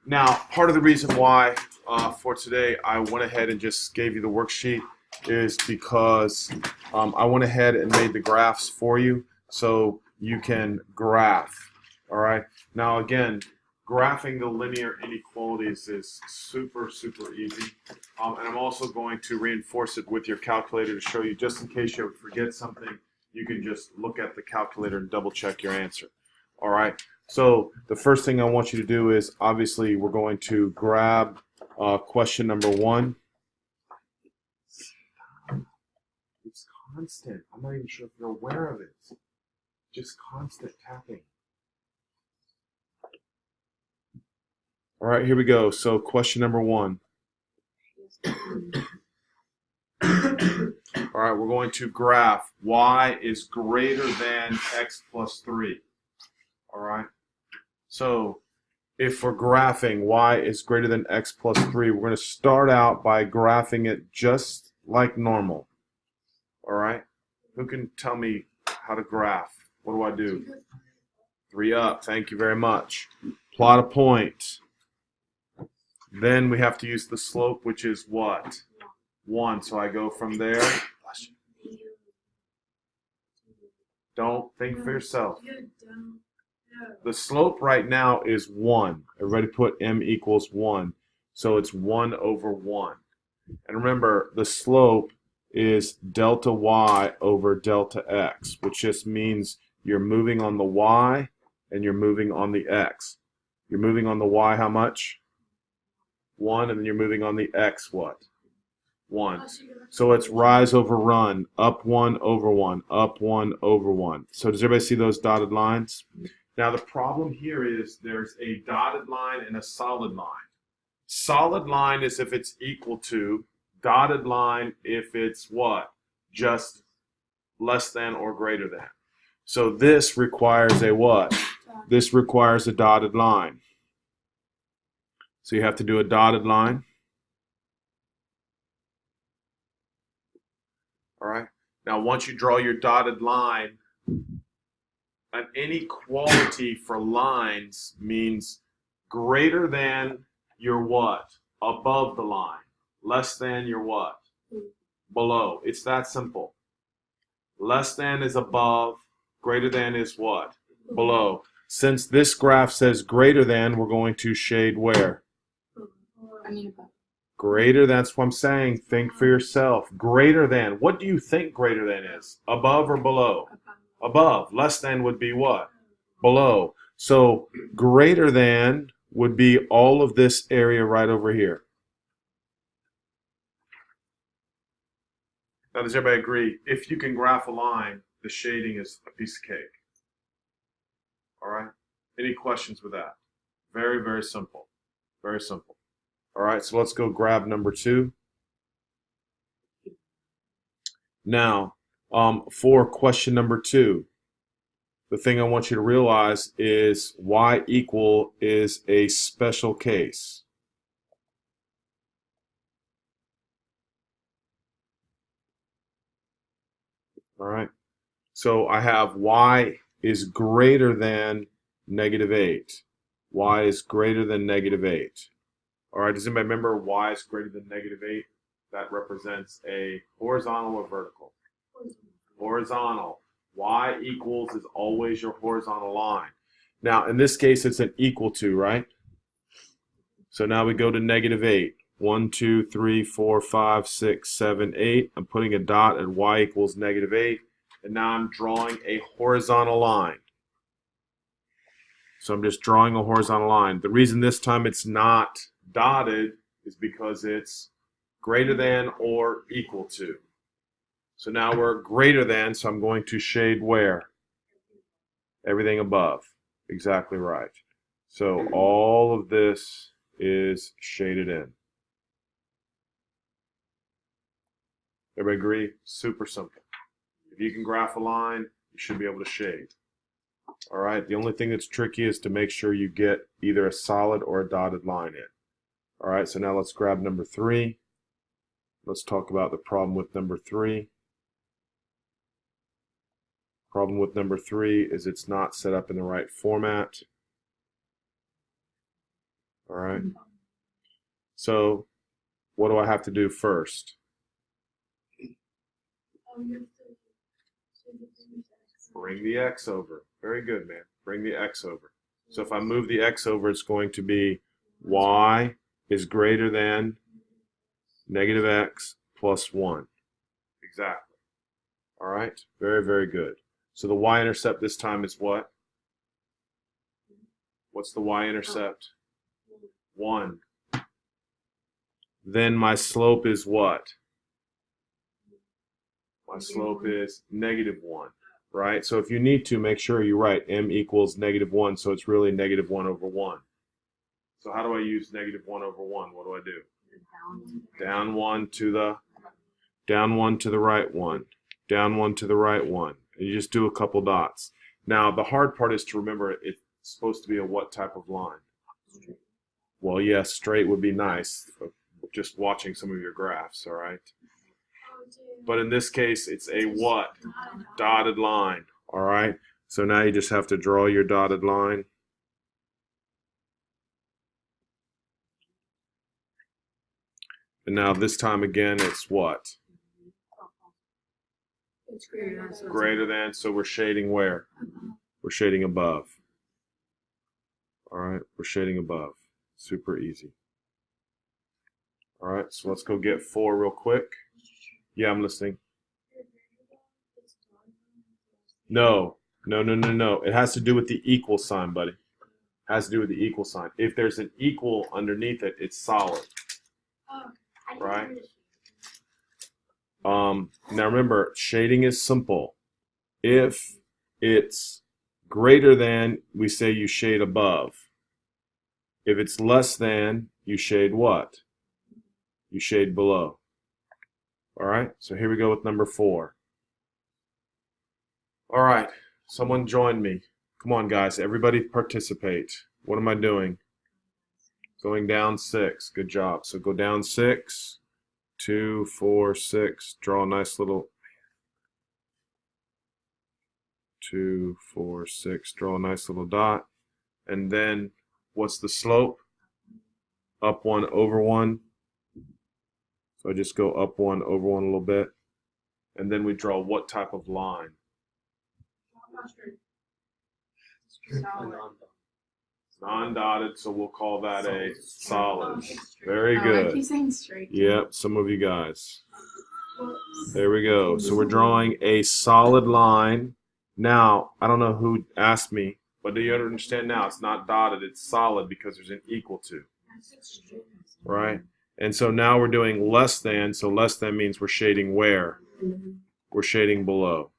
Now, part of the reason why for today I went ahead and just gave you the worksheet is because I went ahead and made the graphs for you so you can graph. All right. Now, again, graphing the linear inequalities is super, super easy. And I'm also going to reinforce it with your calculator to show you, just in case you ever forget something, you can just look at the calculator and double check your answer. All right. So the first thing I want you to do is, obviously, we're going to grab question number 1. It's constant. I'm not even sure if you're aware of it. Just constant tapping. All right, here we go. So question number 1. All right, we're going to graph y is greater than x plus 3. All right. So if we're graphing y is greater than x plus 3, we're going to start out by graphing it just like normal. All right. Who can tell me how to graph? What do I do? 3 up. Thank you very much. Plot a point. Then we have to use the slope, which is what? 1. So I go from there. Don't think for yourself. The slope right now is 1. Everybody put m equals 1. So it's 1 over 1. And remember, the slope is delta y over delta x, which just means you're moving on the y and you're moving on the x. You're moving on the y how much? 1, and then you're moving on the x what? 1. So it's rise over run, up 1 over 1, up 1 over 1. So does everybody see those dotted lines? Now the problem here is there's a dotted line and a solid line. Solid line is if it's equal to, dotted line if it's what? Just less than or greater than. So this requires a what? This requires a dotted line. So you have to do a dotted line. All right. Now once you draw your dotted line, an inequality for lines means greater than your what? Above the line. Less than your what? Below. It's that simple. Less than is above. Greater than is what? Below. Since this graph says greater than, we're going to shade where? Greater, that's what I'm saying. Think for yourself. Greater than. What do you think greater than is? Above or below? Above. Less than would be what? Below. So greater than would be all of this area right over here. Now, does everybody agree? If you can graph a line, the shading is a piece of cake. All right? Any questions with that? Very, very simple. Very simple. All right, so let's go grab number 2. Now, for question number 2, the thing I want you to realize is y equal is a special case. All right, so I have y is greater than -8. Y is greater than -8. All right, does anybody remember y is greater than -8? That represents a horizontal or vertical? Horizontal. Y equals is always your horizontal line. Now, in this case, it's an equal to, right? So now we go to -8. 1, 2, 3, 4, 5, 6, 7, 8. I'm putting a dot at y equals -8. And now I'm drawing a horizontal line. So I'm just drawing a horizontal line. The reason this time it's not dotted is because it's greater than or equal to. So now we're greater than, so I'm going to shade where? Everything above. Exactly right. So all of this is shaded in. Everybody agree? Super simple. If you can graph a line, you should be able to shade. All right, the only thing that's tricky is to make sure you get either a solid or a dotted line in. All right, so now let's grab number 3. Let's talk about the problem with number 3. Problem with number 3 is it's not set up in the right format. All right. So what do I have to do first? Bring the x over. Very good, man. Bring the x over. So if I move the x over, it's going to be y is greater than negative x plus 1. Exactly. All right. Very, very good. So the y-intercept this time is what? What's the y-intercept? 1. Then my slope is what? My slope is negative 1, right? So if you need to, make sure you write m equals negative 1, so it's really negative 1 over 1. So how do I use negative 1 over 1? What do I do? Down 1 to the right 1. Down 1 to the right 1. And you just do a couple dots. Now, the hard part is to remember it's supposed to be a what type of line? Well, yes, straight would be nice, just watching some of your graphs, all right? But in this case, it's a what? Dotted line, all right? So now you just have to draw your dotted line. And now this time again, it's what? It's greater than. Greater than, so we're shading where? We're shading above. All right, we're shading above. Super easy. All right, so let's go get 4 real quick. Yeah, I'm listening. No. It has to do with the equal sign, buddy. It has to do with the equal sign. If there's an equal underneath it, it's solid. Right? Now remember, shading is simple. If it's greater than, we say you shade above. If it's less than, you shade what? You shade below. All right, so here we go with number 4. All right, someone join me. Come on, guys, everybody participate. What am I doing? Going down 6. Good job. So go down 6, 2, 4, 6. Draw a nice little 2, 4, 6. Draw a nice little dot. And then what's the slope? Up 1 over 1. So I just go up 1 over 1 a little bit. And then we draw what type of line? Non-dotted, so we'll call that a solid. Very good. I keep saying straight. Yep, some of you guys. There we go. So we're drawing a solid line. Now, I don't know who asked me, but do you understand now? It's not dotted, it's solid because there's an equal to. Right? And so now we're doing less than, so less than means we're shading where? We're shading below.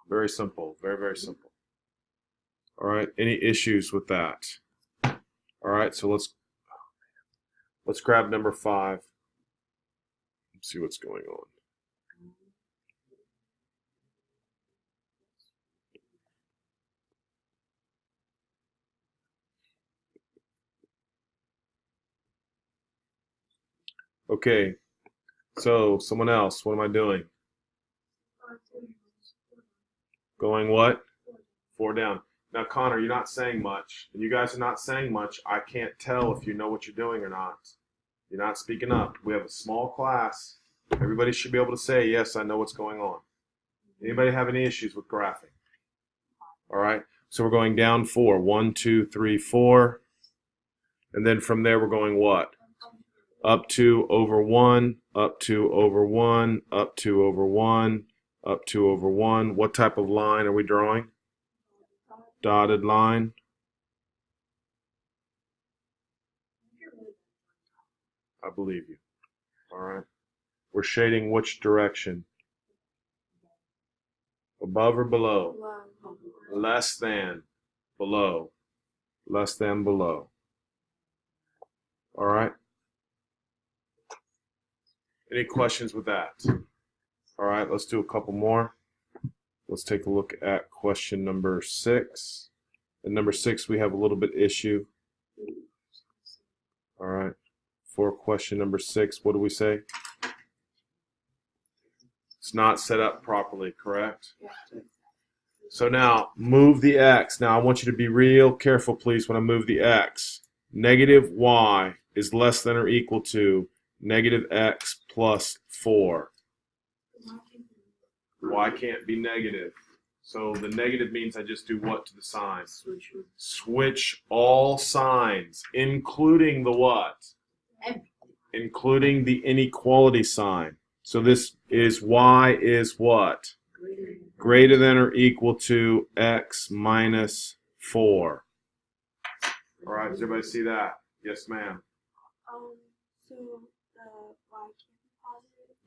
Very simple, very, very simple. All right, any issues with that? All right, so let's grab number 5. Let's see what's going on. Okay, so someone else, what am I doing? Going what? 4 down. Now, Connor, you're not saying much, and you guys are not saying much. I can't tell if you know what you're doing or not. You're not speaking up. We have a small class. Everybody should be able to say, yes, I know what's going on. Anybody have any issues with graphing? All right, so we're going down 4. 1, 2, 3, 4. And then from there, we're going what? Up 2 over 1, up 2 over 1, up 2 over 1, up 2 over 1. What type of line are we drawing? Dotted line. I believe you. All right. We're shading which direction? Above or below? Less than. Below. Less than below. All right. Any questions with that? All right, let's do a couple more. Let's take a look at question number 6. And number 6, we have a little bit issue. All right, for question number 6, what do we say? It's not set up properly, correct? So now move the x. Now I want you to be real careful, please, when I move the x. Negative y is less than or equal to negative x plus 4. Y can't be negative. So the negative means I just do what to the sign? Switch all signs, including the what? Including the inequality sign. So this is y is what? Greater than or equal to x minus 4. All right, does everybody see that? Yes, ma'am. So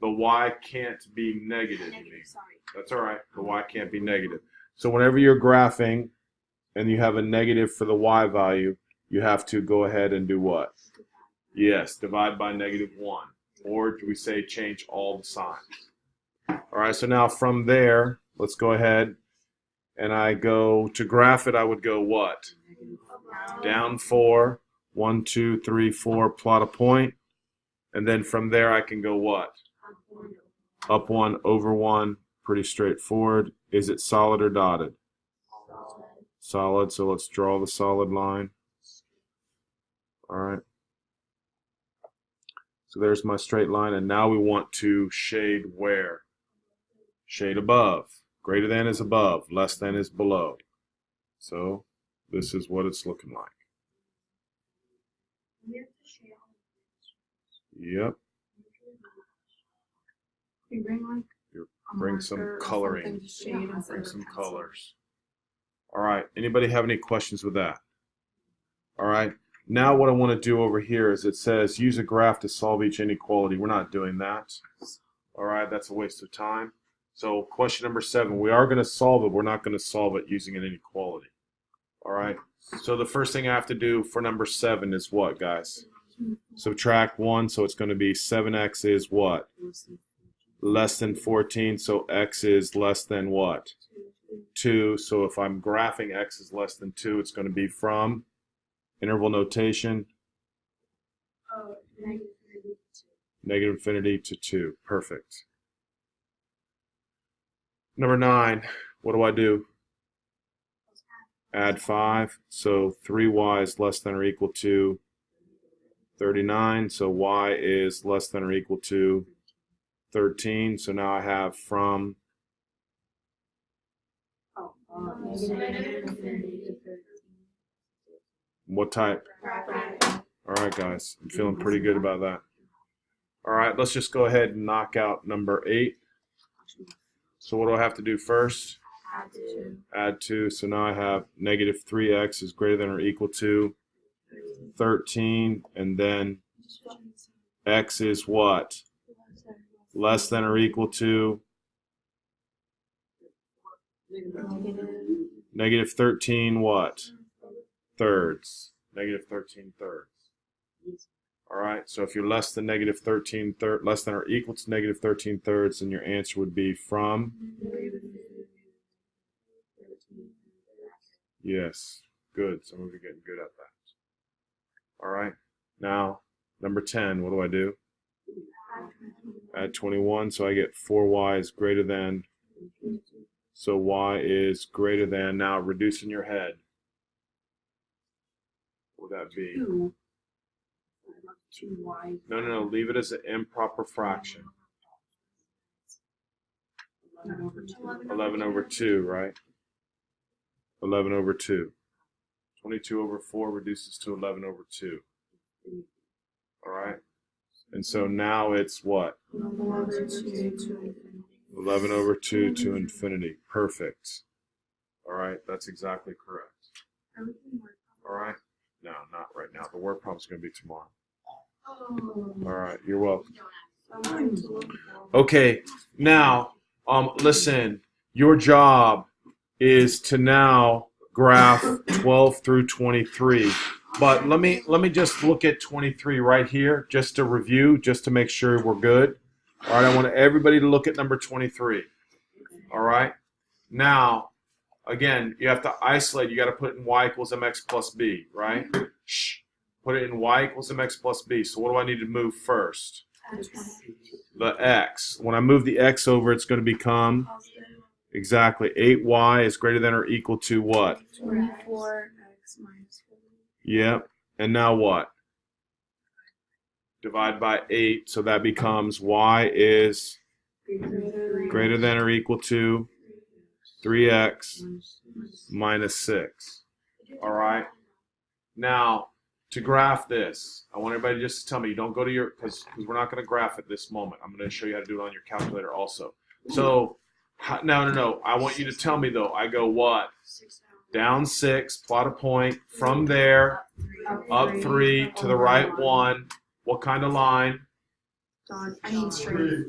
The y can't be negative. Sorry. That's all right. The y can't be negative. So whenever you're graphing and you have a negative for the y value, you have to go ahead and do what? Yes, divide by negative 1. Or do we say change all the signs? All right, so now from there, let's go ahead and I go to graph it. I would go what? Down 4, 1, 2, 3, 4, plot a point. And then from there I can go what? Up 1, over 1, pretty straightforward. Is it solid or dotted? Solid, so let's draw the solid line. All right. So there's my straight line, and now we want to shade where? Shade above. Greater than is above, less than is below. So this is what it's looking like. Yep. Bring some coloring. Bring some colors. All right. Anybody have any questions with that? All right. Now what I want to do over here is it says use a graph to solve each inequality. We're not doing that. All right. That's a waste of time. So question number 7, we are going to solve it. We're not going to solve it using an inequality. All right. So the first thing I have to do for number 7 is what, guys? Subtract 1. So it's going to be 7x is what? Less than 14. So x is less than what? 2. So if I'm graphing x is less than 2, it's going to be from interval notation. Negative infinity to 2. Perfect. Number 9, what do I do? Add 5. So 3y is less than or equal to 39. So y is less than or equal to 13. So now I have from what type? All right, guys. I'm feeling pretty good about that. All right, let's just go ahead and knock out number 8. So what do I have to do first? Add 2. So now I have negative 3x is greater than or equal to 13. And then x is what? Less than or equal to negative 13 what? Thirds. Negative 13 thirds. All right, so if you're less than negative 13 thirds, less than or equal to negative 13 thirds, then your answer would be from? Yes, good. Some of you are getting good at that. All right, now number 10, what do I do? Add 21, so I get 4y is greater than, so y is greater than, now reduce in your head. What would that be? No, leave it as an improper fraction. 11 over 2, right? 11 over 2. 22 over 4 reduces to 11 over 2. All right? And so now it's what? 11 over 2 to infinity. Perfect. All right, that's exactly correct. All right? No, not right now. The word problem's going to be tomorrow. All right, you're welcome. Okay, now, listen, your job is to now graph 12 through 23. But let me just look at 23 right here, just to review, just to make sure we're good. All right, I want everybody to look at number 23. All right, now, again, you have to isolate. You got to put in y equals mx plus b, right? Shh. Put it in y equals mx plus b. So what do I need to move first? The x. When I move the x over, it's going to become Exactly. 8y is greater than or equal to what? 24x minus 4. Yep. And now what? Divide by 8, so that becomes y is greater than or equal to 3x minus 6. All right? Now, to graph this, I want everybody just to tell me, you don't go to your, because we're not going to graph at this moment. I'm going to show you how to do it on your calculator also. So, no. I want you to tell me, though. I go what? Down 6, plot a point. From there, up 3, to the right 1. What kind of line? Straight.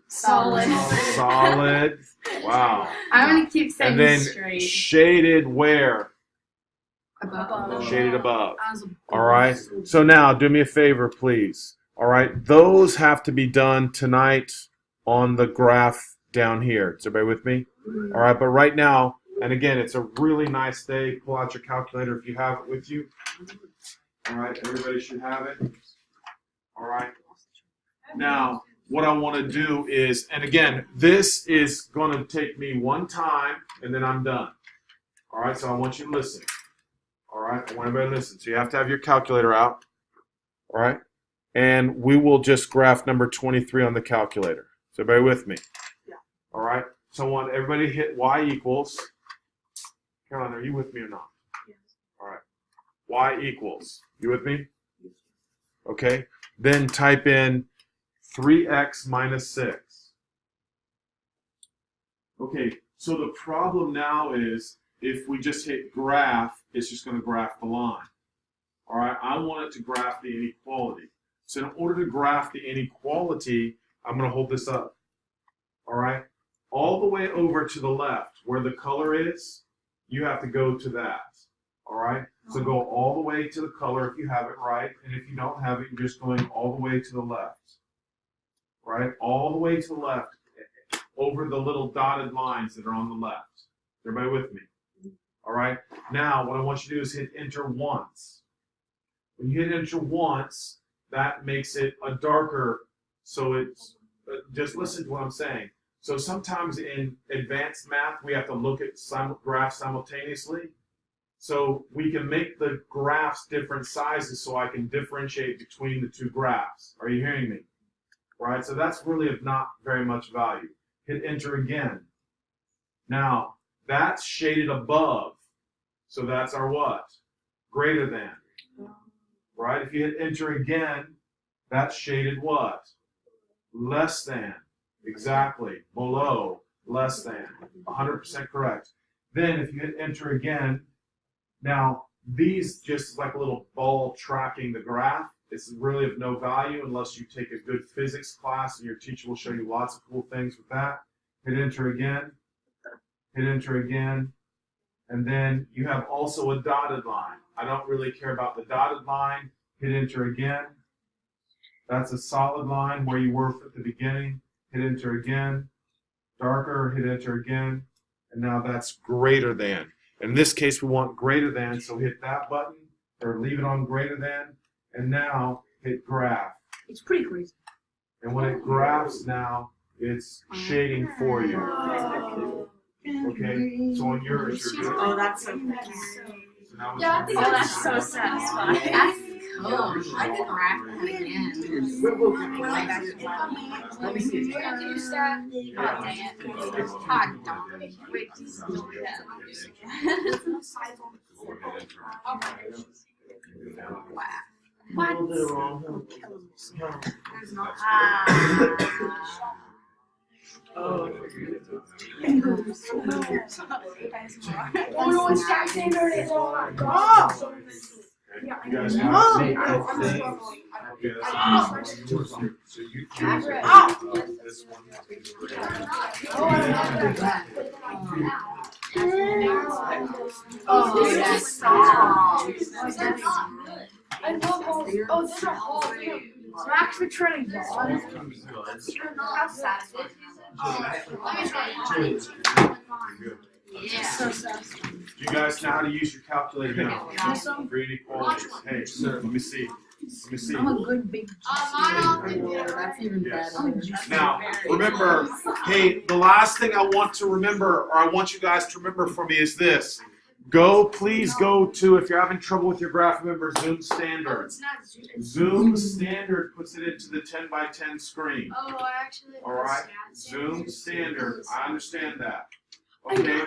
Solid. Solid. Wow. I'm going to keep saying And then straight. shaded where? Above. Shaded above. All right. So now, do me a favor, please. All right. Those have to be done tonight on the graph down here. Is everybody with me? All right. But right now, and again, it's a really nice day. Pull out your calculator if you have it with you. All right. Everybody should have it. All right. Now, what I want to do is, and again, this is going to take me one time, and then I'm done. All right. So I want you to listen. All right, I want everybody to listen. So you have to have your calculator out, all right? And we will just graph number 23 on the calculator. So everybody with me? Yeah. All right, so I want everybody to hit y equals. Caroline, are you with me or not? Yes. All right, y equals. You with me? Okay, then type in 3x minus 6. Okay, so the problem now is, if we just hit graph, it's just going to graph the line. All right, I want it to graph the inequality. So in order to graph the inequality, I'm going to hold this up. All right, all the way over to the left, where the color is, you have to go to that. All right, so go all the way to the color if you have it right, and if you don't have it, you're just going all the way to the left. Right, all the way to the left, over the little dotted lines that are on the left. Everybody with me? All right. Now, what I want you to do is hit enter once. When you hit enter once, that makes it a darker. So it's just listen to what I'm saying. So sometimes in advanced math, we have to look at graphs simultaneously. So we can make the graphs different sizes so I can differentiate between the two graphs. Are you hearing me? All right. So that's really of not very much value. Hit enter again. Now, that's shaded above. So that's our what? Greater than. Right? If you hit enter again, that's shaded what? Less than. Exactly. Below. Less than. 100% correct. Then if you hit enter again, now these just like a little ball tracking the graph. It's really of no value unless you take a good physics class and your teacher will show you lots of cool things with that. Hit enter again. Hit enter again. And then you have also a dotted line. I don't really care about the dotted line. Hit enter again. That's a solid line where you were at the beginning. Hit enter again. Darker, hit enter again. And now that's greater than. In this case, we want greater than, so hit that button, or leave it on greater than. And now hit graph. It's pretty crazy. And when it graphs now, it's shading for you. Okay, so on yours, you're good. Oh, that's so cool. So now Yeah, I it's think gonna be that's so satisfying. That's cool. I can graph that again. Let me see. We're gonna do that. Oh, dang it. Hot dog. Wait, don't do that. Wow. What? There's no. Oh. Oh no, it's that standard. It's all my God. You guys have so you choose this one. Oh, that's song. I love all. Oh, these are all. I'm actually trying to yawn. How sad is it? Yeah. So satisfying. Do you guys know how to use your calculator now? For inequalities. Hey, sir, let me see. Let me see. I'm a good big That's even Yes. better. Now, remember, hey, the last thing I want to remember, or I want you guys to remember for me is this. Please go to, if you're having trouble with your graph, remember Zoom Standard. Zoom Standard puts it into the 10 by 10 screen. Oh, I actually. All right? Zoom Standard. I understand that. Okay?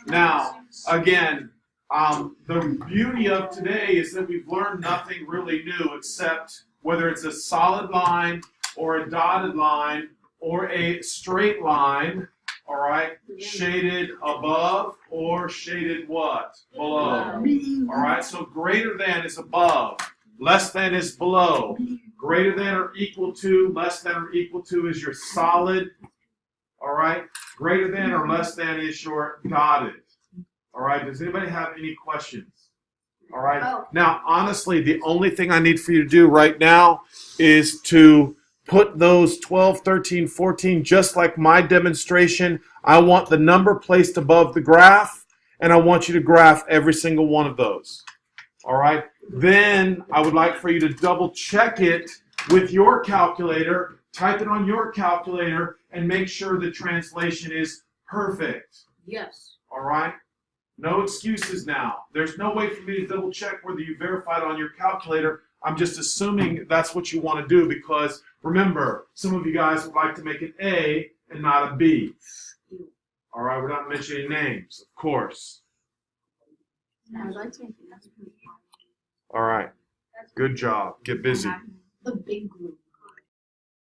Now, again, the beauty of today is that we've learned nothing really new except whether it's a solid line or a dotted line or a straight line, all right, shaded above or shaded what? Below. All right, so greater than is above, less than is below. Greater than or equal to, less than or equal to is your solid, all right? Greater than or less than is your dotted. All right, does anybody have any questions? All right, now honestly, the only thing I need for you to do right now is to put those 12, 13, 14, just like my demonstration. I want the number placed above the graph, and I want you to graph every single one of those. All right, then I would like for you to double check it with your calculator, type it on your calculator, and make sure the translation is perfect. Yes. All right? No excuses now. There's no way for me to double check whether you verified on your calculator. I'm just assuming that's what you want to do because, remember, some of you guys would like to make an A and not a B. All right? We're not mentioning names, of course. All right. Good job. Get busy. The big group.